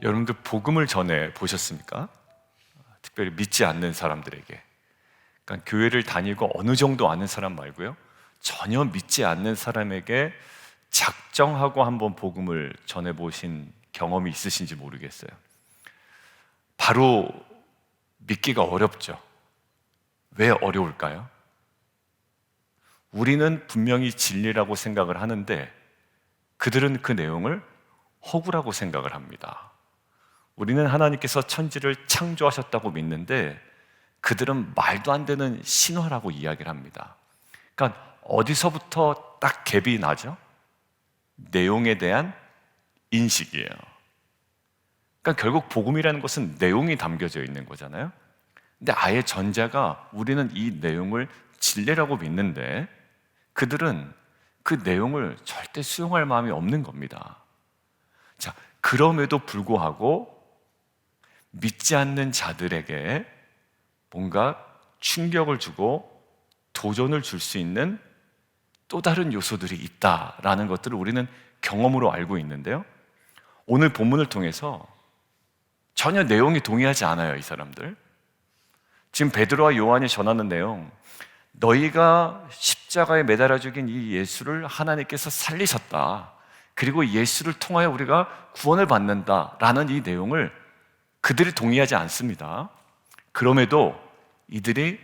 여러분들 복음을 전해 보셨습니까? 특별히 믿지 않는 사람들에게, 그러니까 교회를 다니고 어느 정도 아는 사람 말고요, 전혀 믿지 않는 사람에게 작정하고 한번 복음을 전해 보신 경험이 있으신지 모르겠어요. 바로 믿기가 어렵죠. 왜 어려울까요? 우리는 분명히 진리라고 생각을 하는데 그들은 그 내용을 허구라고 생각을 합니다. 우리는 하나님께서 천지를 창조하셨다고 믿는데 그들은 말도 안 되는 신화라고 이야기를 합니다. 그러니까 어디서부터 딱 갭이 나죠? 내용에 대한 인식이에요. 그러니까 결국 복음이라는 것은 내용이 담겨져 있는 거잖아요. 근데 아예 전제가 우리는 이 내용을 진리라고 믿는데 그들은 그 내용을 절대 수용할 마음이 없는 겁니다. 자, 그럼에도 불구하고 믿지 않는 자들에게 뭔가 충격을 주고 도전을 줄 수 있는 또 다른 요소들이 있다라는 것들을 우리는 경험으로 알고 있는데요, 오늘 본문을 통해서 전혀 내용이 동의하지 않아요. 이 사람들 지금 베드로와 요한이 전하는 내용, 너희가 십자가에 매달아 죽인 이 예수를 하나님께서 살리셨다, 그리고 예수를 통하여 우리가 구원을 받는다라는 이 내용을 그들이 동의하지 않습니다. 그럼에도 이들이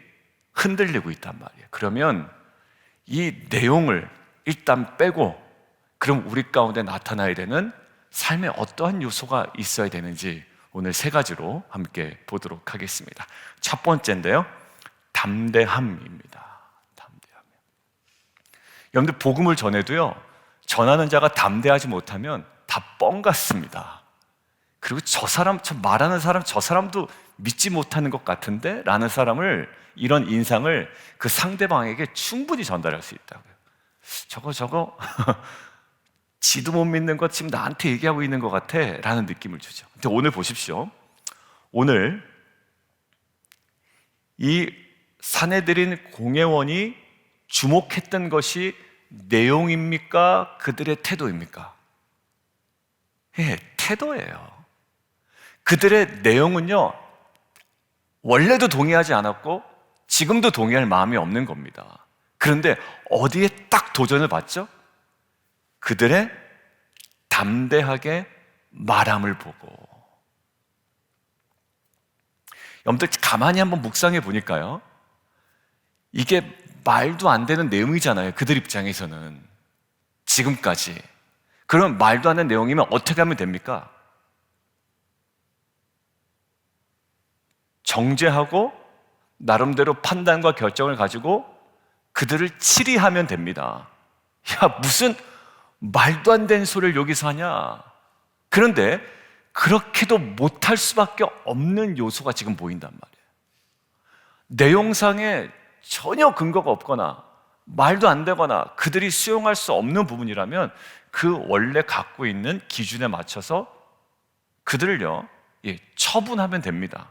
흔들리고 있단 말이에요. 그러면 이 내용을 일단 빼고 그럼 우리 가운데 나타나야 되는 삶에 어떠한 요소가 있어야 되는지 오늘 세 가지로 함께 보도록 하겠습니다. 첫 번째인데요, 담대함입니다. 담대함. 여러분들 복음을 전해도요, 전하는 자가 담대하지 못하면 다 뻥 같습니다. 그리고 저 말하는 사람, 저 사람도 믿지 못하는 것 같은데? 라는 사람을, 이런 인상을 그 상대방에게 충분히 전달할 수 있다고요. 저거 지도 못 믿는 것 지금 나한테 얘기하고 있는 것 같아 라는 느낌을 주죠. 근데 오늘 보십시오. 오늘 이 사내들인 공회원이 주목했던 것이 내용입니까? 그들의 태도입니까? 예, 태도예요. 그들의 내용은요, 원래도 동의하지 않았고 지금도 동의할 마음이 없는 겁니다. 그런데 어디에 딱 도전을 받죠? 그들의 담대하게 말함을 보고. 여러분들 가만히 한번 묵상해 보니까요, 이게 말도 안 되는 내용이잖아요. 그들 입장에서는 지금까지. 그럼 말도 안 되는 내용이면 어떻게 하면 됩니까? 정죄하고 나름대로 판단과 결정을 가지고 그들을 치리하면 됩니다. 야, 무슨 말도 안 되는 소리를 여기서 하냐? 그런데 그렇게도 못할 수밖에 없는 요소가 지금 보인단 말이에요. 내용상에 전혀 근거가 없거나 말도 안 되거나 그들이 수용할 수 없는 부분이라면 그 원래 갖고 있는 기준에 맞춰서 그들을요, 처분하면 됩니다.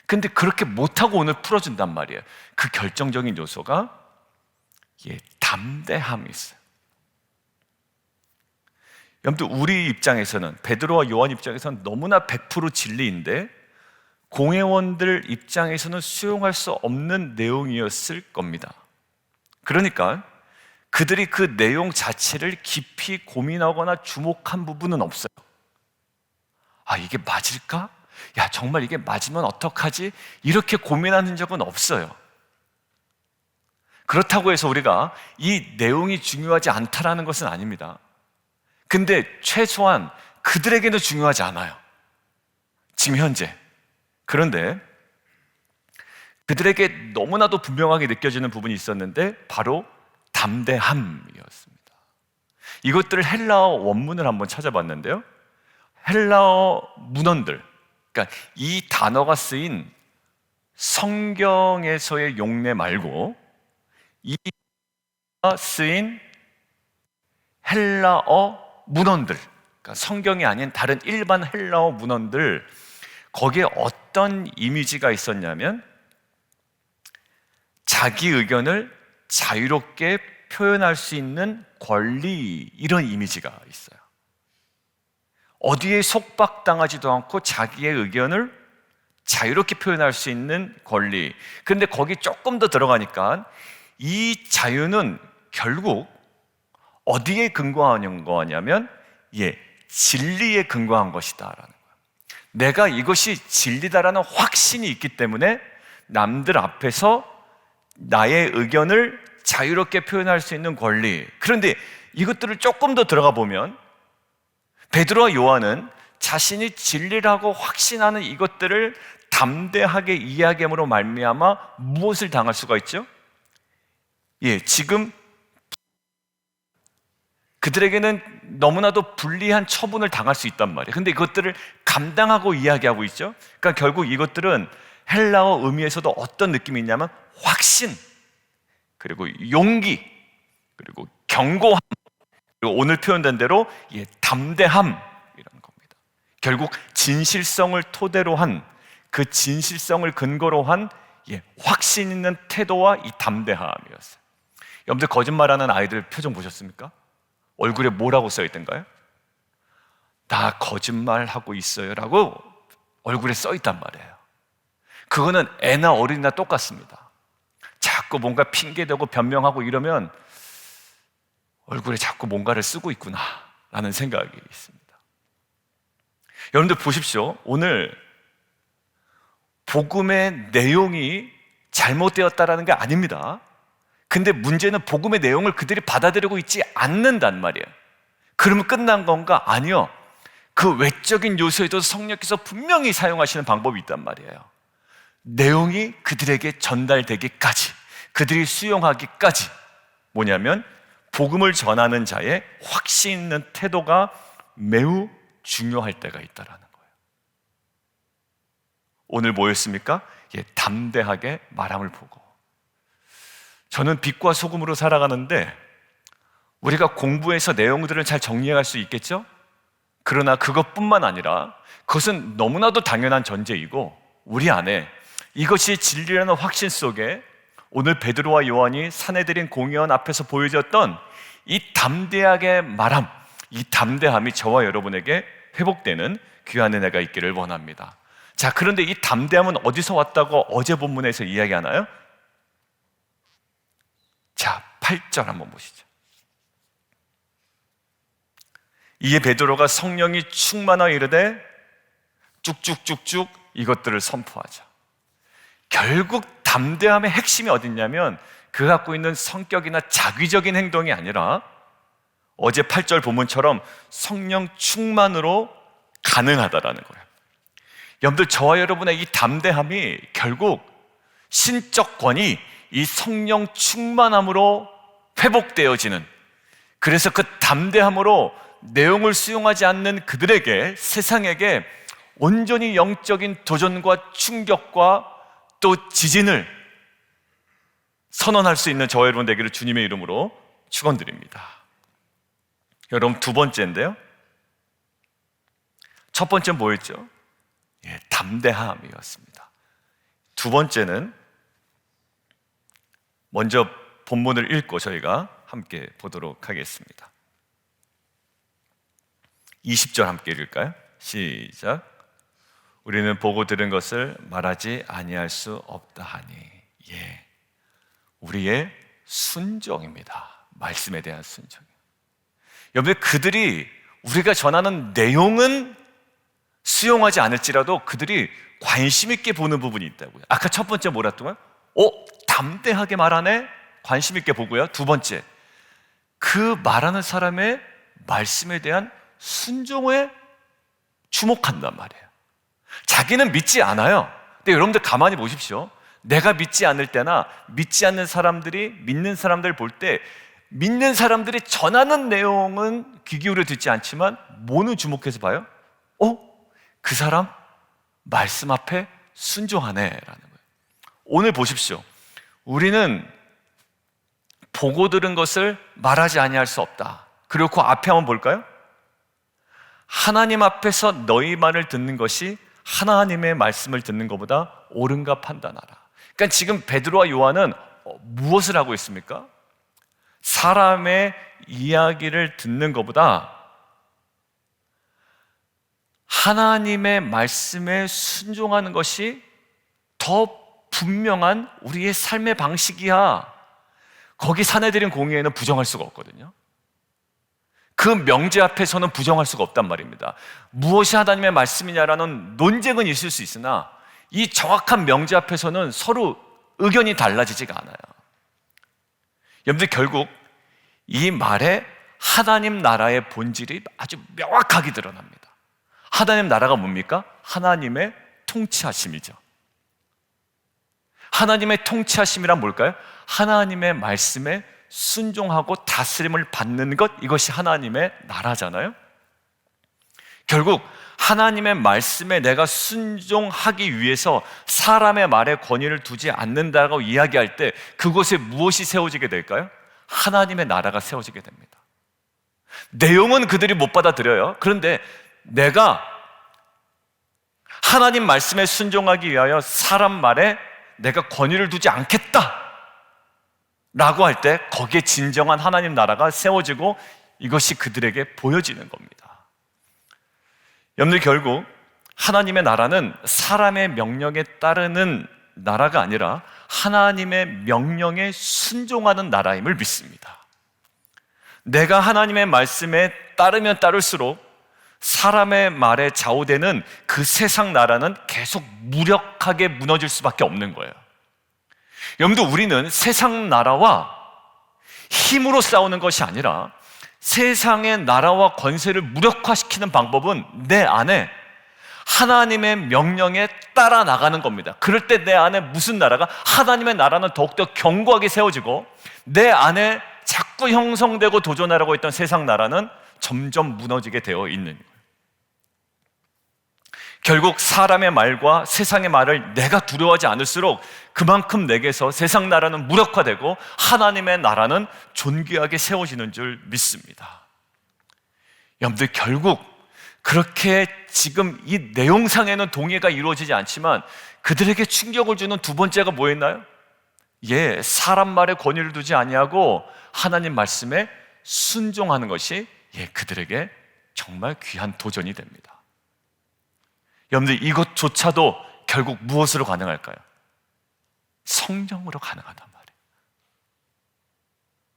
근데 그렇게 못하고 오늘 풀어준단 말이에요. 그 결정적인 요소가 담대함이 있어요. 여러분들 우리 입장에서는, 베드로와 요한 입장에서는 너무나 100% 진리인데 공회원들 입장에서는 수용할 수 없는 내용이었을 겁니다. 그러니까 그들이 그 내용 자체를 깊이 고민하거나 주목한 부분은 없어요. 아, 이게 맞을까? 야, 정말 이게 맞으면 어떡하지? 이렇게 고민하는 적은 없어요. 그렇다고 해서 우리가 이 내용이 중요하지 않다라는 것은 아닙니다. 근데 최소한 그들에게는 중요하지 않아요. 지금 현재. 그런데 그들에게 너무나도 분명하게 느껴지는 부분이 있었는데 바로 담대함이었습니다. 이것들을 헬라어 원문을 한번 찾아봤는데요, 헬라어 문헌들, 그러니까 이 단어가 쓰인 성경에서의 용례 말고 이 단어가 쓰인 헬라어 문헌들, 그러니까 성경이 아닌 다른 일반 헬라어 문헌들, 거기에 어떤 이미지가 있었냐면 자기 의견을 자유롭게 표현할 수 있는 권리, 이런 이미지가 있어요. 어디에 속박당하지도 않고 자기의 의견을 자유롭게 표현할 수 있는 권리. 그런데 거기 조금 더 들어가니까 이 자유는 결국 어디에 근거한 거냐면 진리에 근거한 것이다라는 거예요. 내가 이것이 진리다라는 확신이 있기 때문에 남들 앞에서 나의 의견을 자유롭게 표현할 수 있는 권리. 그런데 이것들을 조금 더 들어가 보면 베드로와 요한은 자신이 진리라고 확신하는 이것들을 담대하게 이야기함으로 말미암아 무엇을 당할 수가 있죠? 지금 그들에게는 너무나도 불리한 처분을 당할 수 있단 말이에요. 근데 이것들을 감당하고 이야기하고 있죠. 그러니까 결국 이것들은 헬라어 의미에서도 어떤 느낌이 있냐면 확신, 그리고 용기, 그리고 견고함, 그리고 오늘 표현된 대로 담대함이라는 겁니다. 결국 진실성을 토대로 한, 그 진실성을 근거로 한 확신 있는 태도와 이 담대함이었어요. 여러분들 거짓말하는 아이들 표정 보셨습니까? 얼굴에 뭐라고 써있던가요? 나 거짓말하고 있어요 라고 얼굴에 써있단 말이에요. 그거는 애나 어린이나 똑같습니다. 자꾸 뭔가 핑계대고 변명하고 이러면 얼굴에 자꾸 뭔가를 쓰고 있구나 라는 생각이 있습니다. 여러분들 보십시오. 오늘 복음의 내용이 잘못되었다라는 게 아닙니다. 근데 문제는 복음의 내용을 그들이 받아들이고 있지 않는단 말이에요. 그러면 끝난 건가? 아니요. 그 외적인 요소에도 성령께서 분명히 사용하시는 방법이 있단 말이에요. 내용이 그들에게 전달되기까지, 그들이 수용하기까지 뭐냐면 복음을 전하는 자의 확신 있는 태도가 매우 중요할 때가 있다라는 거예요. 오늘 뭐였습니까? 담대하게 말함을 보고. 저는 빛과 소금으로 살아가는데 우리가 공부해서 내용들을 잘 정리할 수 있겠죠? 그러나 그것뿐만 아니라 그것은 너무나도 당연한 전제이고 우리 안에 이것이 진리라는 확신 속에 오늘 베드로와 요한이 사내들인 공회원 앞에서 보여줬던 이 담대하게 말함, 이 담대함이 저와 여러분에게 회복되는 귀한 은혜가 있기를 원합니다. 자, 그런데 이 담대함은 어디서 왔다고 어제 본문에서 이야기하나요? 자, 8절 한번 보시죠. 이에 베드로가 성령이 충만하여 이르되 쭉쭉쭉쭉 이것들을 선포하자. 결국 담대함의 핵심이 어딨냐면 그 갖고 있는 성격이나 자기적인 행동이 아니라 어제 8절 본문처럼 성령 충만으로 가능하다라는 거예요. 여러분들, 저와 여러분의 이 담대함이 결국 신적 권위, 이 성령 충만함으로 회복되어지는, 그래서 그 담대함으로 내용을 수용하지 않는 그들에게, 세상에게 온전히 영적인 도전과 충격과 또 지진을 선언할 수 있는 저와 여러분 되기를 주님의 이름으로 축원드립니다. 여러분, 두 번째인데요, 첫 번째는 뭐였죠? 담대함이었습니다. 두 번째는 먼저 본문을 읽고 저희가 함께 보도록 하겠습니다. 20절 함께 읽을까요? 시작. 우리는 보고 들은 것을 말하지 아니할 수 없다 하니. 우리의 순종입니다. 말씀에 대한 순종. 여러분, 그들이 우리가 전하는 내용은 수용하지 않을지라도 그들이 관심 있게 보는 부분이 있다고요. 아까 첫 번째 뭐랬더만? 담대하게 말하네? 관심 있게 보고요. 두 번째, 그 말하는 사람의 말씀에 대한 순종에 주목한단 말이에요. 자기는 믿지 않아요. 근데 여러분들 가만히 보십시오. 내가 믿지 않을 때나 믿지 않는 사람들이 믿는 사람들 볼 때 믿는 사람들이 전하는 내용은 귀 기울여 듣지 않지만 뭐는 주목해서 봐요? 그 사람 말씀 앞에 순종하네 라는 거예요. 오늘 보십시오. 우리는 보고 들은 것을 말하지 아니할 수 없다. 그리고 그 앞에 한번 볼까요? 하나님 앞에서 너희 말을 듣는 것이 하나님의 말씀을 듣는 것보다 옳은가 판단하라. 그러니까 지금 베드로와 요한은 무엇을 하고 있습니까? 사람의 이야기를 듣는 것보다 하나님의 말씀에 순종하는 것이 더 분명한 우리의 삶의 방식이야. 거기 사내들인 공의회는 부정할 수가 없거든요. 그 명제 앞에서는 부정할 수가 없단 말입니다. 무엇이 하나님의 말씀이냐라는 논쟁은 있을 수 있으나 이 정확한 명제 앞에서는 서로 의견이 달라지지가 않아요. 여러분들, 결국 이 말에 하나님 나라의 본질이 아주 명확하게 드러납니다. 하나님 나라가 뭡니까? 하나님의 통치하심이죠. 하나님의 통치하심이란 뭘까요? 하나님의 말씀에 순종하고 다스림을 받는 것, 이것이 하나님의 나라잖아요. 결국 하나님의 말씀에 내가 순종하기 위해서 사람의 말에 권위를 두지 않는다고 이야기할 때 그곳에 무엇이 세워지게 될까요? 하나님의 나라가 세워지게 됩니다. 내용은 그들이 못 받아들여요. 그런데 내가 하나님 말씀에 순종하기 위하여 사람 말에 내가 권위를 두지 않겠다 라고 할 때 거기에 진정한 하나님 나라가 세워지고 이것이 그들에게 보여지는 겁니다. 여러분들, 결국 하나님의 나라는 사람의 명령에 따르는 나라가 아니라 하나님의 명령에 순종하는 나라임을 믿습니다. 내가 하나님의 말씀에 따르면 따를수록 사람의 말에 좌우되는 그 세상 나라는 계속 무력하게 무너질 수밖에 없는 거예요. 여러분들, 우리는 세상 나라와 힘으로 싸우는 것이 아니라 세상의 나라와 권세를 무력화시키는 방법은 내 안에 하나님의 명령에 따라 나가는 겁니다. 그럴 때 내 안에 무슨 나라가? 하나님의 나라는 더욱더 견고하게 세워지고 내 안에 자꾸 형성되고 도전하려고 했던 세상 나라는 점점 무너지게 되어 있는 거예요. 결국 사람의 말과 세상의 말을 내가 두려워하지 않을수록 그만큼 내게서 세상 나라는 무력화되고 하나님의 나라는 존귀하게 세워지는 줄 믿습니다. 여러분들, 결국 그렇게 지금 이 내용상에는 동의가 이루어지지 않지만 그들에게 충격을 주는 두 번째가 뭐였나요? 사람 말에 권위를 두지 아니하고 하나님 말씀에 순종하는 것이 그들에게 정말 귀한 도전이 됩니다. 여러분들, 이것조차도 결국 무엇으로 가능할까요? 성령으로 가능하단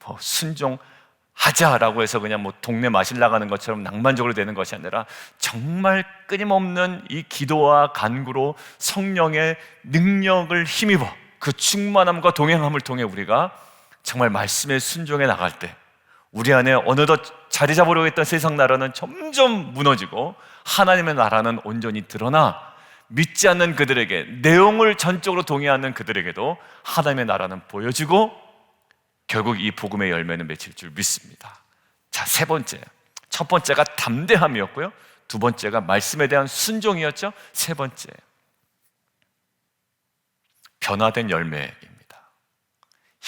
말이에요. 순종하자라고 해서 그냥 동네 마실 나가는 것처럼 낭만적으로 되는 것이 아니라 정말 끊임없는 이 기도와 간구로 성령의 능력을 힘입어 그 충만함과 동행함을 통해 우리가 정말 말씀에 순종해 나갈 때 우리 안에 어느덧 자리 잡으려고 했던 세상 나라는 점점 무너지고 하나님의 나라는 온전히 드러나 믿지 않는 그들에게, 내용을 전적으로 동의하는 그들에게도 하나님의 나라는 보여지고 결국 이 복음의 열매는 맺힐 줄 믿습니다. 자, 세 번째. 첫 번째가 담대함이었고요. 두 번째가 말씀에 대한 순종이었죠. 세 번째, 변화된 열매입니다.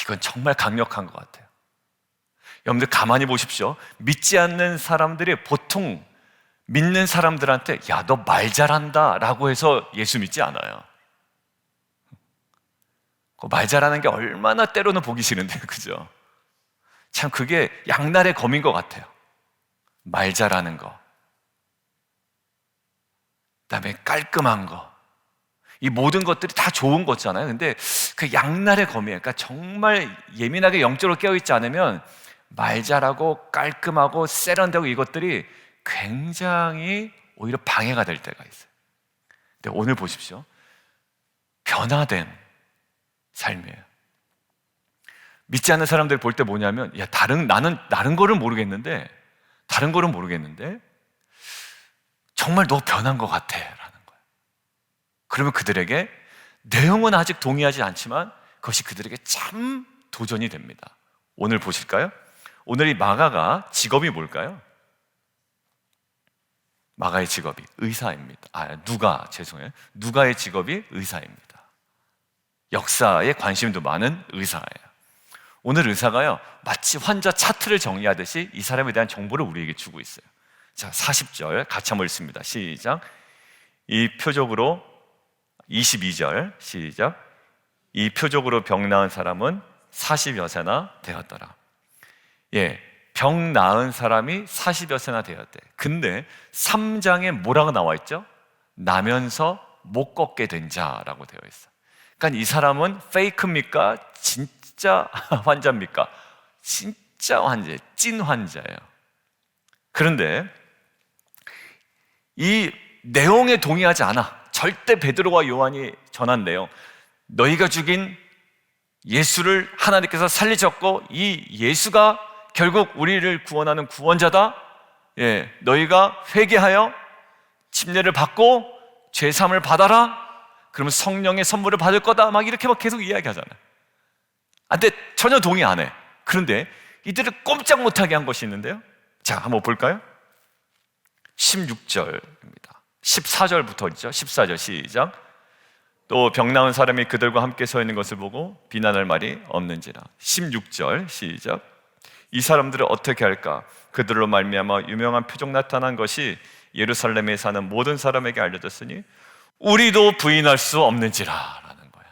이건 정말 강력한 것 같아요. 여러분들, 가만히 보십시오. 믿지 않는 사람들이 보통 믿는 사람들한테 너 말 잘한다 라고 해서 예수 믿지 않아요. 말 잘하는 게 얼마나 때로는 보기 싫은데요, 그죠? 참 그게 양날의 검인 것 같아요. 말 잘하는 거, 그다음에 깔끔한 거, 이 모든 것들이 다 좋은 거잖아요. 근데 그 양날의 검이에요. 그러니까 정말 예민하게 영적으로 깨어있지 않으면 말 잘하고 깔끔하고 세련되고 이것들이 굉장히 오히려 방해가 될 때가 있어요. 근데 오늘 보십시오. 변화된 삶이에요. 믿지 않는 사람들 볼 때 뭐냐면 나는 다른 거를 모르겠는데 정말 너 변한 것 같아 라는 거예요. 그러면 그들에게 내용은 아직 동의하지 않지만 그것이 그들에게 참 도전이 됩니다. 오늘 보실까요? 오늘 이 마가가 직업이 뭘까요? 마가의 직업이 의사입니다. 누가의 직업이 의사입니다. 역사에 관심도 많은 의사예요. 오늘 의사가요, 마치 환자 차트를 정리하듯이 이 사람에 대한 정보를 우리에게 주고 있어요. 자, 40절 같이 한번 읽습니다. 시작. 이 표적으로 22절 시작. 이 표적으로 병 나은 사람은 40여 세나 되었더라. 병 나은 사람이 40여 세나 되었대. 근데 3장에 뭐라고 나와 있죠? 나면서 못 걷게 된 자라고 되어 있어요. 그러니까 이 사람은 페이크입니까? 진짜 환자입니까? 진짜 환자예요. 찐 환자예요. 그런데 이 내용에 동의하지 않아. 절대 베드로와 요한이 전한 내용, 너희가 죽인 예수를 하나님께서 살리셨고 이 예수가 결국 우리를 구원하는 구원자다. 너희가 회개하여 침례를 받고 죄사함을 받아라. 그러면 성령의 선물을 받을 거다. 막 이렇게 막 계속 이야기하잖아요. 근데 전혀 동의 안 해. 그런데 이들을 꼼짝 못하게 한 것이 있는데요. 자, 한번 볼까요? 16절입니다. 14절부터 있죠. 14절 시작. 또 병 나은 사람이 그들과 함께 서 있는 것을 보고 비난할 말이 없는지라. 16절 시작. 이 사람들을 어떻게 할까? 그들로 말미암아 유명한 표적 나타난 것이 예루살렘에 사는 모든 사람에게 알려졌으니 우리도 부인할 수 없는지라 라는 거예요.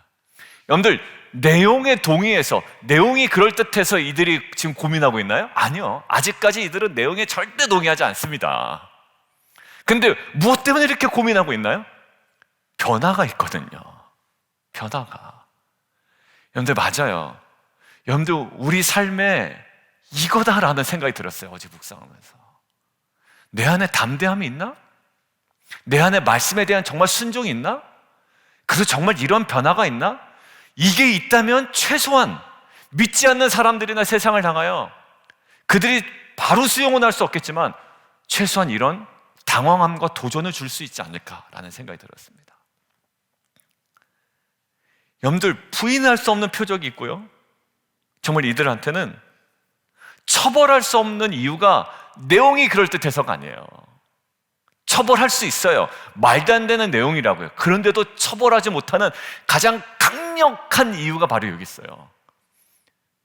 여러분들, 내용에 동의해서, 내용이 그럴듯해서 이들이 지금 고민하고 있나요? 아니요. 아직까지 이들은 내용에 절대 동의하지 않습니다. 근데 무엇 때문에 이렇게 고민하고 있나요? 변화가 있거든요. 변화가. 여러분들, 맞아요. 여러분들, 우리 삶에 이거다라는 생각이 들었어요. 어제 묵상하면서. 내 안에 담대함이 있나? 내 안에 말씀에 대한 정말 순종이 있나? 그래서 정말 이런 변화가 있나? 이게 있다면 최소한 믿지 않는 사람들이나 세상을 향하여 그들이 바로 수용은 할 수 없겠지만 최소한 이런 당황함과 도전을 줄 수 있지 않을까라는 생각이 들었습니다. 여러분들, 부인할 수 없는 표적이 있고요, 정말 이들한테는 처벌할 수 없는 이유가 내용이 그럴듯해서가 아니에요. 처벌할 수 있어요. 말도 안 되는 내용이라고요. 그런데도 처벌하지 못하는 가장 강력한 이유가 바로 여기 있어요.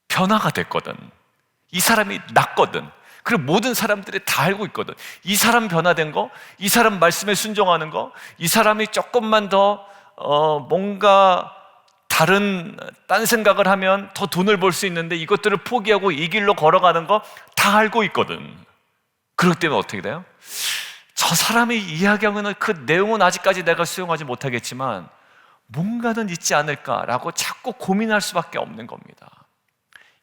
변화가 됐거든. 이 사람이 낫거든. 그리고 모든 사람들이 다 알고 있거든. 이 사람 변화된 거, 이 사람 말씀에 순종하는 거, 이 사람이 조금만 더 뭔가 딴 생각을 하면 더 돈을 벌 수 있는데 이것들을 포기하고 이 길로 걸어가는 거 다 알고 있거든. 그렇기 때문에 어떻게 돼요? 저 사람이 이야기하는 그 내용은 아직까지 내가 수용하지 못하겠지만 뭔가는 있지 않을까라고 자꾸 고민할 수밖에 없는 겁니다.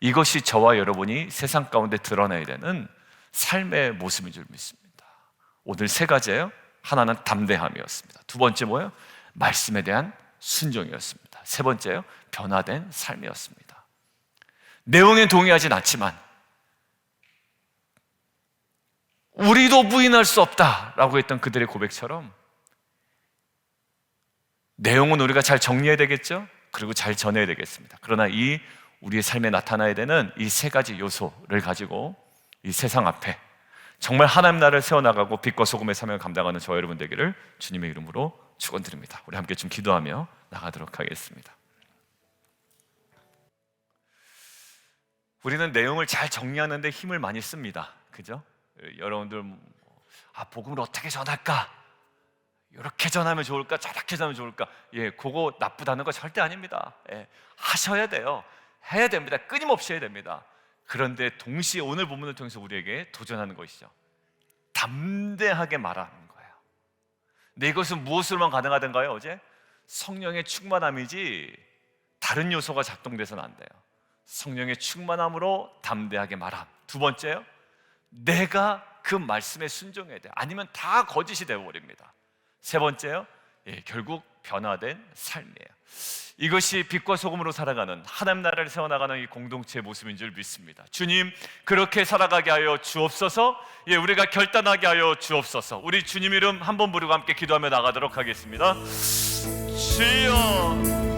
이것이 저와 여러분이 세상 가운데 드러내야 되는 삶의 모습인 줄 믿습니다. 오늘 세 가지예요. 하나는 담대함이었습니다. 두 번째 뭐예요? 말씀에 대한 순종이었습니다. 세 번째요, 변화된 삶이었습니다. 내용에 동의하진 않지만 우리도 부인할 수 없다라고 했던 그들의 고백처럼 내용은 우리가 잘 정리해야 되겠죠? 그리고 잘 전해야 되겠습니다. 그러나 이 우리의 삶에 나타나야 되는 이 세 가지 요소를 가지고 이 세상 앞에 정말 하나님 나라를 세워나가고 빛과 소금의 사명을 감당하는 저와 여러분 되기를 주님의 이름으로 축원드립니다. 우리 함께 좀 기도하며 나가도록 하겠습니다. 우리는 내용을 잘 정리하는 데 힘을 많이 씁니다. 그죠? 여러분들 복음을 어떻게 전할까? 이렇게 전하면 좋을까? 저렇게 전하면 좋을까? 그거 나쁘다는 거 절대 아닙니다. 하셔야 돼요. 해야 됩니다. 끊임없이 해야 됩니다. 그런데 동시에 오늘 본문을 통해서 우리에게 도전하는 것이죠. 담대하게 말하는 거예요. 근데 이것은 무엇으로만 가능하던가요? 어제? 성령의 충만함이지 다른 요소가 작동돼서는 안 돼요. 성령의 충만함으로 담대하게 말함. 두 번째요, 내가 그 말씀에 순종해야 돼요. 아니면 다 거짓이 되어버립니다. 세 번째요, 결국 변화된 삶이에요. 이것이 빛과 소금으로 살아가는 하나님 나라를 세워나가는 이 공동체의 모습인 줄 믿습니다. 주님, 그렇게 살아가게 하여 주옵소서. 우리가 결단하게 하여 주옵소서. 우리 주님 이름 한번 부르고 함께 기도하며 나가도록 하겠습니다. 주여,